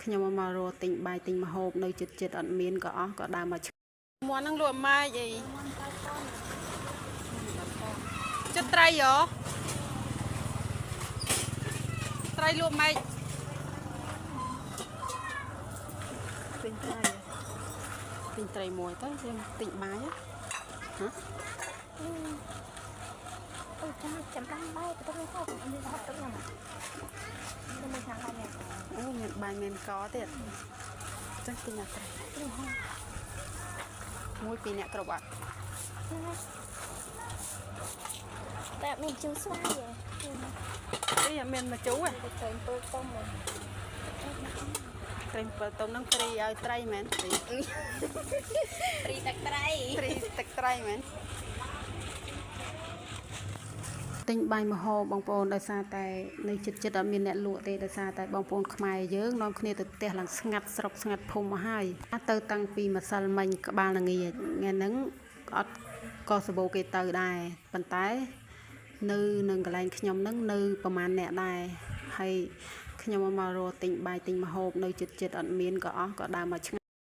ខ្ញុំមករកទិញបាយទិញម្ហូបនៅចិត្តអត់មានក៏អស់ក៏ដើរមកមាន់ហ្នឹងលក់ម៉ាយអីចិត្តត្រីហ៎ត្រីលក់ម៉ាយទិញត្រីមួយទៅយើងទិញបាយហ៎អូចាំចាំបាយទៅទៅហូបនេះហូបទៅខ្ញុំមិនខាងបាយនេះអូមានបាយមានកទៀតចឹងទិញអត់ត្រីមួយពីរអ្នកគ្រប់អត់តែមានជូរស្វាយអីអត់មានមកជូរទេតែ7តុំត្រី7តុំហ្នឹងត្រីឲ្យត្រីមែនត្រីទឹកត្រីមែនទិញបាយម្ហូបបងប្អូនដោយសារតែនៅចិត្តអត់មានអ្នកលក់ទេដោយសារតែបងប្អូនខ្មែរយើងនាំគ្នាទៅផ្ទះឡើងស្ងាត់ស្រុកស្ងាត់ភូមិមកហើយទៅតាំងពីម្សិលមិញក្បាលល្ងាចថ្ងៃហ្នឹងអត់ក៏សបោគេទៅដែរប៉ុន្តែនៅនឹងកន្លែងខ្ញុំហ្នឹងនៅប្រហែលអ្នកដែរហើយខ្ញុំមករកទិញបាយទិញម្ហូបនៅចិត្តអត់មានក៏អស់ក៏ដើរមក